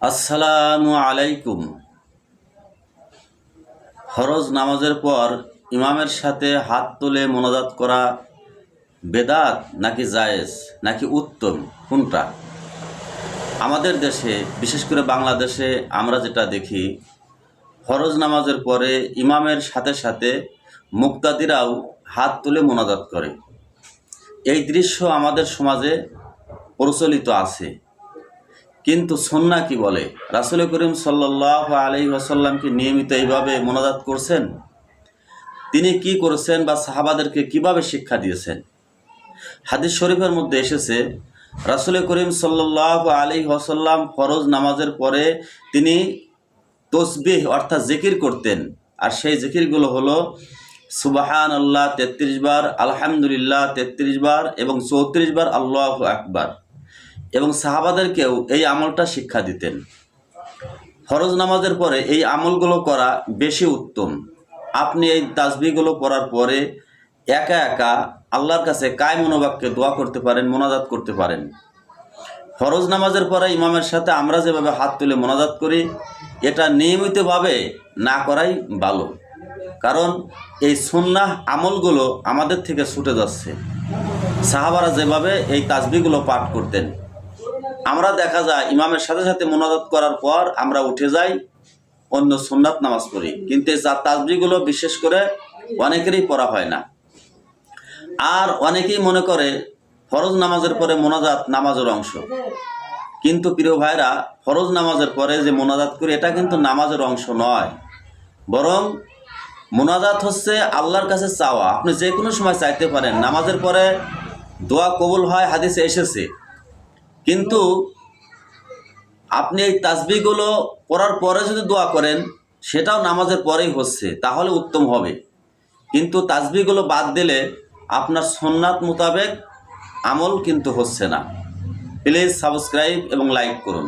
আসসালামু আলাইকুম। ফরজ নামাজের পর ইমামের সাথে হাত তুলে মোনাজাত করা বেদাত নাকি জায়েজ নাকি উত্তম, কোনটা? আমাদের দেশে, বিশেষ করে বাংলাদেশে আমরা যেটা দেখি, ফরজ নামাজের পরে ইমামের সাথে সাথে মুক্তাদিরাও হাত তুলে মোনাজাত করে। এই দৃশ্য আমাদের সমাজে প্রচলিত আছে। কিন্তু সুন্নাহ কি বলে? রাসূল করিম সাল্লাল্লাহু আলাইহি ওয়াসাল্লাম কি নিয়মিত এইভাবে মোনাজাত করছেন? তিনি কি করেছেন বা সাহাবাদেরকে কিভাবে শিক্ষা দিয়েছেন? হাদিস শরীফের মধ্যে এসেছে, রাসূল করিম সাল্লাল্লাহু আলাইহি ওয়াসাল্লাম ফরজ নামাজের পরে তিনি তসবিহ অর্থাৎ জিকির করতেন। আর সেই জিকিরগুলো হলো সুবহানাল্লাহ ৩৩ বার, আলহামদুলিল্লাহ ৩৩ বার এবং ৩৪ বার আল্লাহু আকবার। এবং সাহাবাদেরকেও এই আমলটা শিক্ষা দিতেন। ফরজ নামাজের পরে এই আমলগুলো করা বেশি উত্তম। আপনি এই তাসবিহগুলো পড়ার পরে একা একা আল্লাহর কাছে কায় মনোবাক্যে দোয়া করতে পারেন, মোনাজাত করতে পারেন। ফরজ নামাজের পরে ইমামের সাথে আমরা যেভাবে হাত তুলে মোনাজাত করি, এটা নিয়মিতভাবে না করাই ভালো। কারণ এই সুন্নাহ আমলগুলো আমাদের থেকে ছুটে যাচ্ছে। সাহাবারা যেভাবে এই তাসবিহগুলো পাঠ করতেন, আমরা দেখা যায় ইমামের সাথে সাথে মোনাজাত করার পর আমরা উঠে যাই, অন্য সুন্নাত নামাজ পড়ি। কিন্তু এই তাসবিহগুলো বিশেষ করে অনেকেরই পড়া হয় না। আর অনেকেই মনে করে ফরজ নামাজের পরে মোনাজাত নামাজের অংশ। কিন্তু প্রিয় ভাইরা, ফরজ নামাজের পরে যে মোনাজাত করি এটা কিন্তু নামাজের অংশ নয়, বরং মোনাজাত হচ্ছে আল্লাহর কাছে চাওয়া। আপনি যে কোনো সময় চাইতে পারেন। নামাজের পরে দোয়া কবুল হয়, হাদিসে এসেছে। কিন্তু আপনি এই তাসবিহগুলো পড়ার পরে যদি দোয়া করেন, সেটাও নামাজের পরেই হচ্ছে, তাহলে উত্তম হবে। কিন্তু তাসবিহগুলো বাদ দিলে আপনার সুন্নাত মোতাবেক আমল কিন্তু হচ্ছে না। প্লিজ সাবস্ক্রাইব এবং লাইক করুন।